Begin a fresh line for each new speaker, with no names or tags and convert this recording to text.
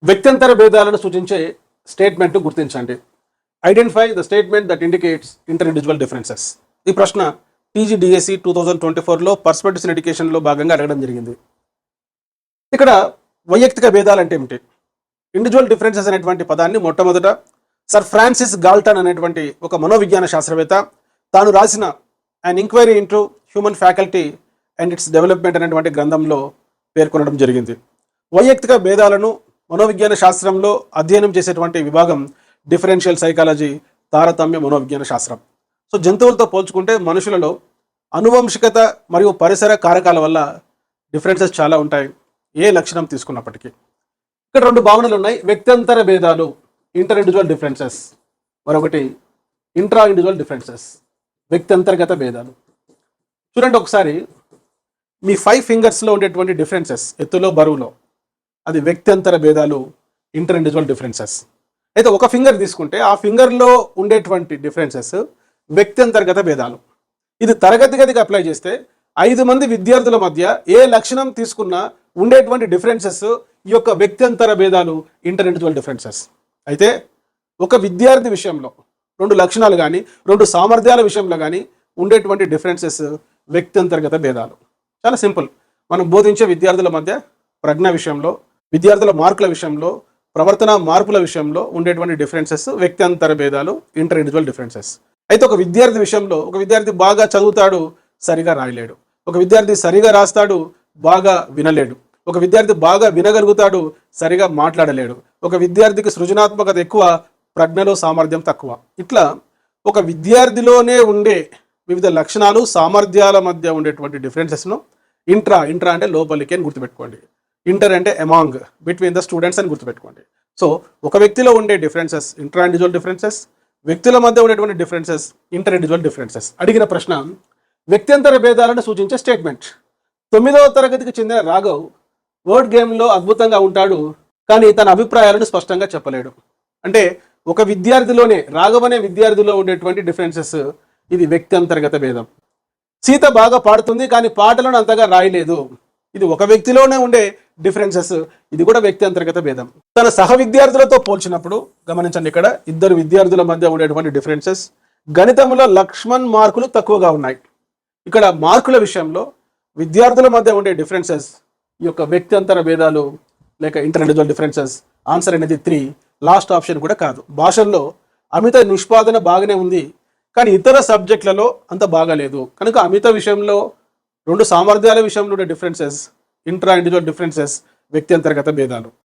వ్యక్త్యంతర భేదాలను సూచించే స్టేట్మెంట్ గుర్తించండి. Identify the statement that indicates inter individual differences. ఈ ప్రశ్న టీజీడీఎస్సీ 2024లో పర్స్పెక్టివ్స్ ఇన్ ఎడ్యుకేషన్లో భాగంగా అడగడం జరిగింది. ఇక్కడ వైయక్తిక భేదాలు అంటే ఏమిటి? ఇండివిజువల్ డిఫరెన్సెస్ అనేటువంటి పదాన్ని మొట్టమొదట సర్ ఫ్రాన్సిస్ గాల్టన్ అనేటువంటి ఒక మనోవిజ్ఞాన శాస్త్రవేత్త తాను రాసిన అన్ enquiry into human faculty and its development అనేటువంటి గ్రంథంలో పేర్కొనడం జరిగింది. వైయక్తిక భేదాలను మనోవిజ్ఞాన శాస్త్రంలో అధ్యయనం చేసేటువంటి విభాగం డిఫరెన్షియల్ సైకాలజీ, తారతమ్య మనోవిజ్ఞాన శాస్త్రం. సో జంతువులతో పోల్చుకుంటే మనుషులలో అనువంశికత మరియు పరిసర కారకాల వల్ల డిఫరెన్సెస్ చాలా ఉంటాయి, ఏ లక్షణం తీసుకున్నప్పటికీ. ఇక్కడ రెండు భావనలు ఉన్నాయి: వ్యక్త్యంతర భేదాలు, ఇంటర్ ఇండివిజువల్ డిఫరెన్సెస్, మరొకటి ఇంట్రా ఇండివిజువల్ డిఫరెన్సెస్, వ్యక్త్యంతర్గత భేదాలు. చూడండి ఒకసారి, మీ 5 ఫింగర్స్లో ఉండేటువంటి డిఫరెన్సెస్, ఎత్తులో బరువులో, అది వ్యక్త్యంతర భేదాలు, ఇంటర్ ఇండివిజువల్ డిఫరెన్సెస్. అయితే ఒక ఫింగర్ తీసుకుంటే ఆ ఫింగర్లో ఉండేటువంటి డిఫరెన్సెస్ వ్యక్త్యంతర్గత భేదాలు. ఇది తరగతి గదికి అప్లై చేస్తే 5 మంది విద్యార్థుల మధ్య ఏ లక్షణం తీసుకున్నా ఉండేటువంటి డిఫరెన్సెస్ ఈ యొక్క వ్యక్త్యంతర భేదాలు, ఇంటర్ ఇండివిజువల్ డిఫరెన్సెస్. అయితే ఒక విద్యార్థి విషయంలో 2 లక్షణాలు కానీ 2 సామర్థ్యాల విషయంలో కానీ ఉండేటువంటి డిఫరెన్సెస్ వ్యక్త్యంతర్గత భేదాలు. చాలా సింపుల్. మనం బోధించే విద్యార్థుల మధ్య ప్రజ్ఞ విషయంలో, విద్యార్థుల మార్కుల విషయంలో, ప్రవర్తన మార్పుల విషయంలో ఉండేటువంటి డిఫరెన్సెస్ వ్యక్త్యంతర భేదాలు, ఇంటర్ ఇండివిజువల్ డిఫరెన్సెస్. అయితే ఒక విద్యార్థి విషయంలో, ఒక విద్యార్థి బాగా చదువుతాడు, సరిగా రాయలేడు. ఒక విద్యార్థి సరిగా రాస్తాడు, బాగా వినలేడు. ఒక విద్యార్థి బాగా వినగలుగుతాడు, సరిగా మాట్లాడలేడు. ఒక విద్యార్థికి సృజనాత్మకత ఎక్కువ, ప్రజ్ఞలో సామర్థ్యం తక్కువ. ఇట్లా ఒక విద్యార్థిలోనే ఉండే వివిధ లక్షణాలు, సామర్థ్యాల మధ్య ఉండేటువంటి డిఫరెన్సెస్ను ఇంట్రా అంటే లోపలికి అని గుర్తుపెట్టుకోండి. ఇంటర్ అంటే అమాంగ్, బిట్వీన్ ద స్టూడెంట్స్ అని గుర్తుపెట్టుకోండి. సో ఒక వ్యక్తిలో ఉండే డిఫరెన్సెస్ ఇంట్రా ఇండివిజువల్ డిఫరెన్సెస్, వ్యక్తుల మధ్య ఉండేటువంటి డిఫరెన్సెస్ ఇంటర్ ఇండివిజువల్ డిఫరెన్సెస్. అడిగిన ప్రశ్న వ్యక్త్యంతర భేదాలను సూచించే స్టేట్మెంట్. 9వ తరగతికి చెందిన రాఘవ్ వర్డ్ గేమ్లో అద్భుతంగా ఉంటాడు, కానీ తన అభిప్రాయాలను స్పష్టంగా చెప్పలేడు. అంటే ఒక విద్యార్థిలోనే, రాఘవ్ అనే విద్యార్థిలో ఉండేటువంటి డిఫరెన్సెస్, ఇది వ్యక్త్యంతర్గత భేదం. సీత బాగా పాడుతుంది, కానీ పాటలను అంతగా రాయలేదు, ఇది ఒక వ్యక్తిలోనే ఉండే డిఫరెన్సెస్, ఇది కూడా వ్యక్త్యంతర్గత భేదం. తన సహ విద్యార్థులతో పోల్చినప్పుడు గమనించండి, ఇక్కడ 2 విద్యార్థుల మధ్య ఉండేటువంటి డిఫరెన్సెస్. గణితంలో లక్ష్మణ్ మార్కులు తక్కువగా ఉన్నాయి. ఇక్కడ మార్కుల విషయంలో విద్యార్థుల మధ్య ఉండే డిఫరెన్సెస్ ఈ యొక్క వ్యక్త్యంతర భేదాలు లేక ఇంటర్ ఇండివిజువల్ డిఫరెన్సెస్. ఆన్సర్ అనేది 3, లాస్ట్ ఆప్షన్ కూడా కాదు. భాషల్లో అమిత నిష్పాదన బాగానే ఉంది, కానీ ఇతర సబ్జెక్టులలో అంత బాగాలేదు. కనుక అమిత విషయంలో, 2 సామర్థ్యాల విషయంలో ఉండే డిఫరెన్సెస్ ఇంట్రా ఇండివిజువల్ డిఫరెన్సెస్, వ్యక్త్యంతర్గత భేదాలు.